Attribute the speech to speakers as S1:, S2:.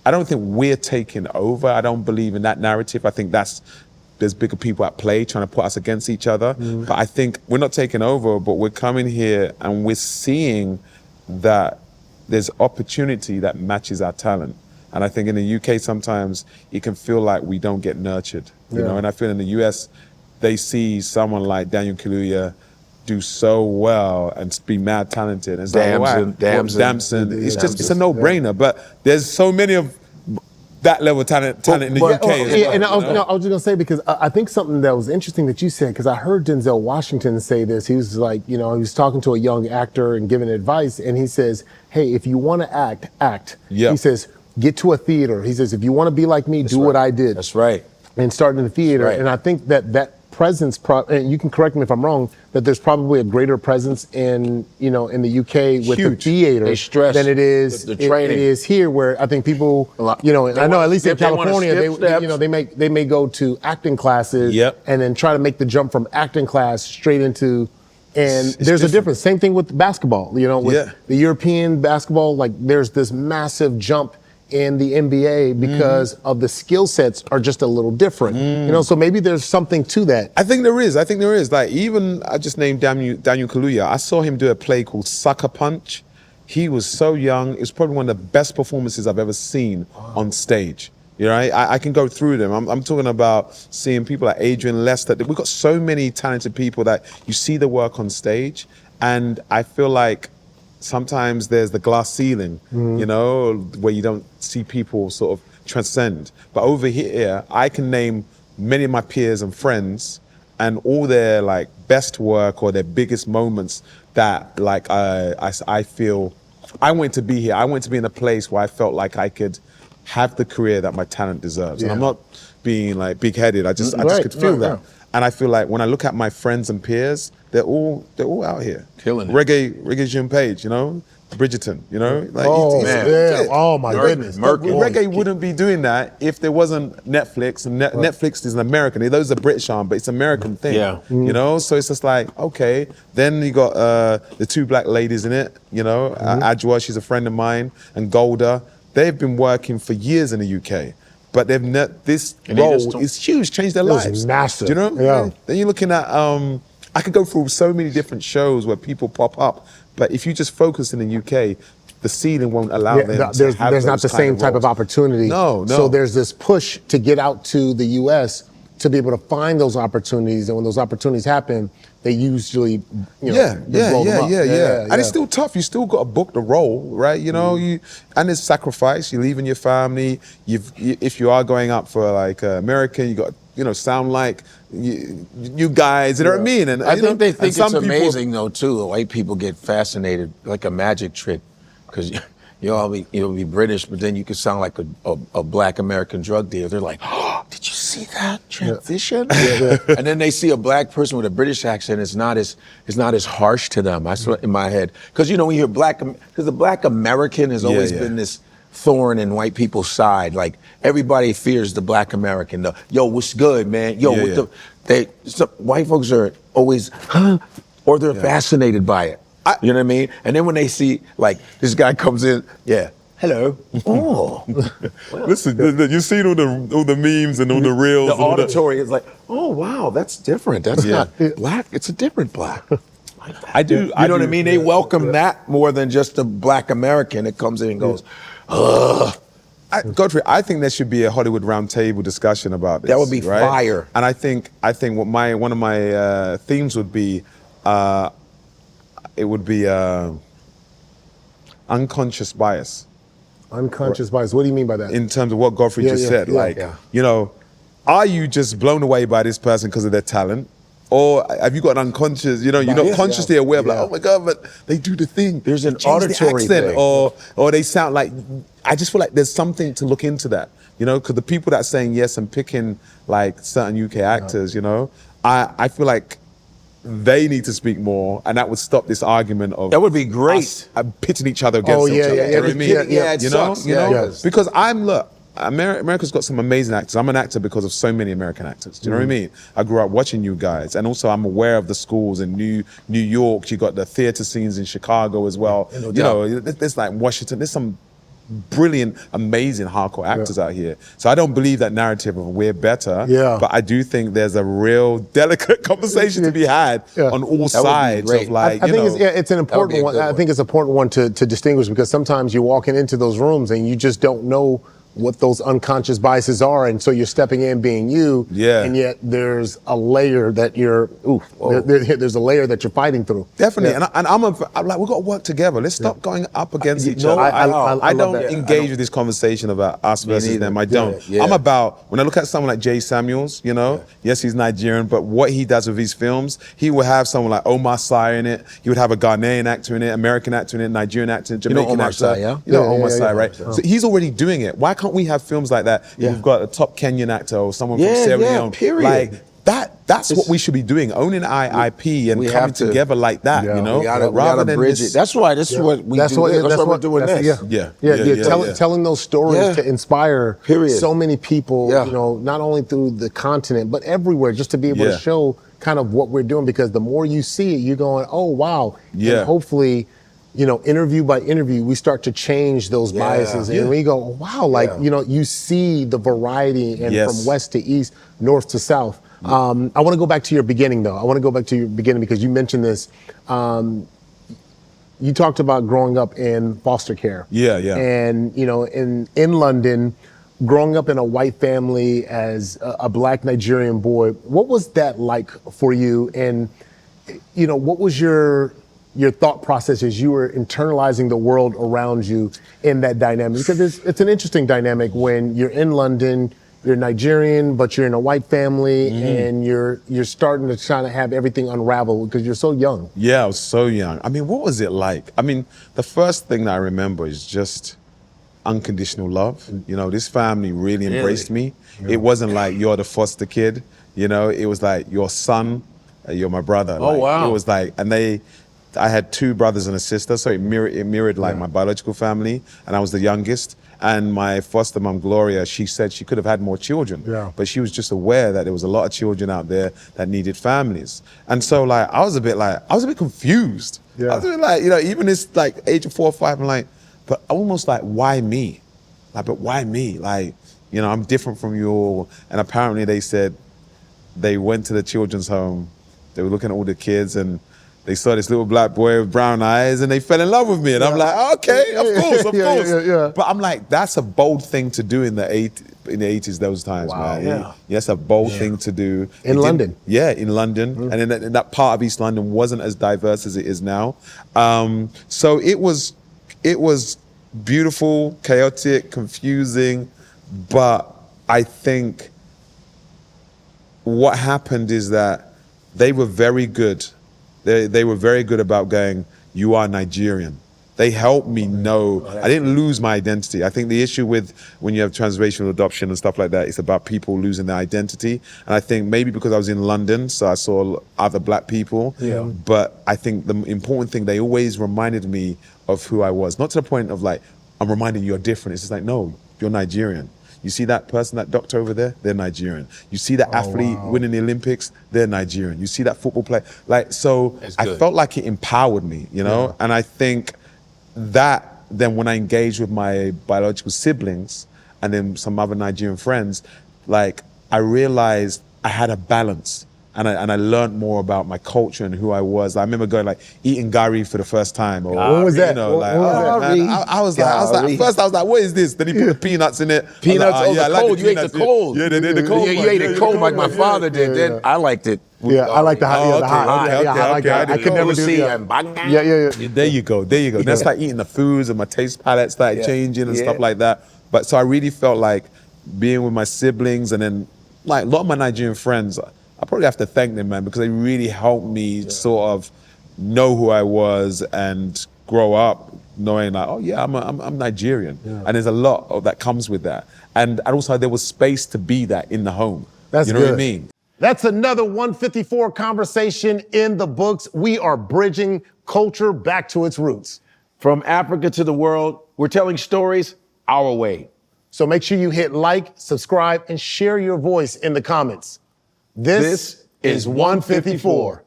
S1: I don't think we're taking over. I don't believe in that narrative. I think there's bigger people at play trying to put us against each other. But I think we're not taking over, but we're coming here and we're seeing that there's opportunity that matches our talent. And I think in the UK, sometimes it can feel like we don't get nurtured, you know? And I feel in the US, they see someone like Daniel Kaluuya do so well and be mad talented. And it's Damson. It's a no-brainer, but there's so many of that level of talent in the UK as well.
S2: And I was just gonna say, because I think something that was interesting that you said, because I heard Denzel Washington say this. He was like, he was talking to a young actor and giving advice, and he says, hey, if you want to act. He says, get to a theater. He says, if you want to be like me, do what I did.
S3: That's right.
S2: And start in the theater. And I think that presence, and you can correct me if I'm wrong, that there's probably a greater presence in the UK with the theater than it is
S3: the training.
S2: It is here, where I think people, I know at least in California, they may go to acting classes and then try to make the jump from acting class straight into. And there's a difference. Same thing with basketball. With the European basketball, like there's this massive jump in the NBA because of the skill sets are just a little different. So maybe there's something to that.
S1: I think there is. Like, even I just named Daniel Kaluuya. I saw him do a play called Sucker Punch. He was so young. It was probably one of the best performances I've ever seen on stage. I can go through them. I'm talking about seeing people like Adrian Lester. We've got so many talented people that you see the work on stage, and I feel like sometimes there's the glass ceiling, where you don't see people sort of transcend. But over here, I can name many of my peers and friends and all their like best work or their biggest moments that like I feel I wanted to be here. I wanted to be in a place where I felt like I could have the career that my talent deserves. And I'm not being like big-headed. I just could feel that. And I feel like when I look at my friends and peers, they're all out here.
S3: Killing it.
S1: Reggae June Page, Bridgerton, Like,
S2: oh my goodness.
S1: Reggae wouldn't be doing that if there wasn't Netflix. And Netflix is an American. Those are British arm, but it's an American thing. So it's just like, okay. Then you got the two black ladies in it, Adjoa, she's a friend of mine, and Golda. They've been working for years in the UK. But this role is huge, changed their lives.
S2: It's massive.
S1: Do you know?
S2: Yeah.
S1: Then you're looking at, I could go through so many different shows where people pop up, but if you just focus in the UK, the ceiling won't allow them to have
S2: there's not the same type of opportunity.
S1: No.
S2: So there's this push to get out to the US to be able to find those opportunities, and when those opportunities happen, they usually, blow them up.
S1: And it's still tough. You still got to book the role, right? And it's sacrifice. You're leaving your family. If you are going up for like American, you got sound like you guys. You know what I mean? And
S3: I think they think it's amazing though too. The white people get fascinated like a magic trick, because you'll be British, but then you can sound like a black American drug dealer. They're like, oh, did you see that transition? And then they see a black person with a British accent. It's not as harsh to them. That's what in my head. Because when you hear because the black American has always been this thorn in white people's side. Like everybody fears the black American. Yo, what's good, man? Yo, white folks are always, or they're fascinated by it. You know what I mean? And then when they see, like, this guy comes in, hello. Oh.
S1: Listen, you've seen all the memes and all the reels.
S3: The auditory is like, oh, wow, that's different. That's not black. It's a different black.
S1: I do.
S3: You know what I mean? They welcome that more than just the black American that comes in and goes, ugh.
S1: Godfrey, I think there should be a Hollywood roundtable discussion about this.
S3: That would be fire.
S1: And I think what one of my themes would be, it would be unconscious bias.
S2: Unconscious bias. What do you mean by that?
S1: In terms of what Godfrey just said, are you just blown away by this person because of their talent? Or have you got an unconscious, you're not consciously aware of like, oh my God, but they do the thing.
S3: There's an auditory thing.
S1: Or they sound like, I just feel like there's something to look into that, because the people that are saying yes and picking like certain UK actors, I feel like they need to speak more, and that would stop this argument of
S3: that would be great.
S1: Pitting each other against each other.
S3: You know what I mean?
S1: Sucks. Because America's got some amazing actors. I'm an actor because of so many American actors. Do you know what I mean? I grew up watching you guys, and also I'm aware of the schools in New York. You got the theater scenes in Chicago as well. There's like Washington. There's some brilliant, amazing hardcore actors out here. So I don't believe that narrative of we're better. But I do think there's a real delicate conversation to be had on all sides of like,
S2: I think it's an important one. I think it's an important one to distinguish, because sometimes you're walking into those rooms and you just don't know what those unconscious biases are, and so you're stepping in being you, and yet there's a layer that you're, there's a layer that you're fighting through.
S1: Definitely, and I'm like, we've got to work together. Let's stop going up against each other. I don't engage with this conversation about us versus them. I don't. I'm about, when I look at someone like Jay Samuels, you know, yes, he's Nigerian, but what he does with his films, he will have someone like Omar Sy in it. He would have a Ghanaian actor in it, American actor in it, Nigerian actor, Jamaican actor. You know Omar Sy, right? So he's already doing it. Why can't we have films like that? You've got a top Kenyan actor or someone from Sierra Leone. Like that's what we should be doing, owning IP and coming together like that, you know?
S3: Rather than bridge it. That's why this is what we do. That's what we're doing this.
S2: Telling those stories to inspire so many people, you know, not only through the continent, but everywhere, just to be able to show kind of what we're doing, because the more you see it, you're going, oh, wow. And hopefully, you know, interview by interview, we start to change those biases, and we go, wow, like, you know, you see the variety, and from west to east, north to south. I want to go back to your beginning, though. I want to go back to your beginning, because you mentioned this. You talked about growing up in foster care. And, you know, in London, growing up in a white family as a Black Nigerian boy, what was that like for you? And, you know, what was your thought process as you were internalizing the world around you in that dynamic? Because it's an interesting dynamic when you're in London, you're Nigerian, but you're in a white family, and you're starting to try to have everything unravel because you're so young.
S1: Yeah, I was so young. I mean, what was it like? I mean, the first thing that I remember is just unconditional love. You know, this family really embraced me. It wasn't like you're the foster kid, you know, it was like your son, you're my brother.
S3: Oh,
S1: like,
S3: wow.
S1: It was like, and I had two brothers and a sister, so it mirrored like my biological family, and I was the youngest. And my foster mom, Gloria, she said she could have had more children, but she was just aware that there was a lot of children out there that needed families. And so like, I was a bit confused. I was a bit like, you know, even this like age of 4 or 5, I'm like, but almost like, why me? Like, but why me? Like, you know, I'm different from you all. And apparently they said they went to the children's home, they were looking at all the kids, and they saw this little Black boy with brown eyes, and they fell in love with me. And I'm like, okay, of course. But I'm like, that's a bold thing to do in the 80s, those times, man. Yes, a bold thing to do.
S2: In London.
S1: In London. And in that part of East London wasn't as diverse as it is now. So it was beautiful, chaotic, confusing, but I think what happened is that they were very good. They were very good about going, you are Nigerian. They helped me know, I didn't lose my identity. I think the issue with when you have transracial adoption and stuff like that, it's about people losing their identity. And I think maybe because I was in London, so I saw other Black people, but I think the important thing, they always reminded me of who I was. Not to the point of like, I'm reminding you you're different. It's just like, no, you're Nigerian. You see that person, that doctor over there? They're Nigerian. You see that athlete winning the Olympics? They're Nigerian. You see that football player? Like, so I felt like it empowered me, you know? And I think that then when I engaged with my biological siblings and then some other Nigerian friends, like I realized I had a balance. And I learned more about my culture and who I was. I remember going like eating gari for the first time. Or,
S2: what was that?
S1: You know, like, I was like, at first I was like, what is this? Then he put the peanuts in it.
S3: Peanuts,
S1: like,
S3: the cold. You ate the cold.
S1: Yeah, they did the cold.
S3: You ate it cold like my father did. Then I liked it.
S2: I like the hot. I could never do that.
S1: There you go. That's like eating the foods, and my taste palette started changing and stuff like that. But so I really felt like being with my siblings, and then like a lot of my Nigerian friends, I probably have to thank them, man, because they really helped me sort of know who I was and grow up knowing like, oh yeah, I'm Nigerian. And there's a lot of that comes with that. And also there was space to be that in the home.
S2: That's
S1: you know
S2: good.
S1: What I mean?
S2: That's another 154 conversation in the books. We are bridging culture back to its roots.
S3: From Africa to the world, we're telling stories our way.
S2: So make sure you hit like, subscribe, and share your voice in the comments. This is 154.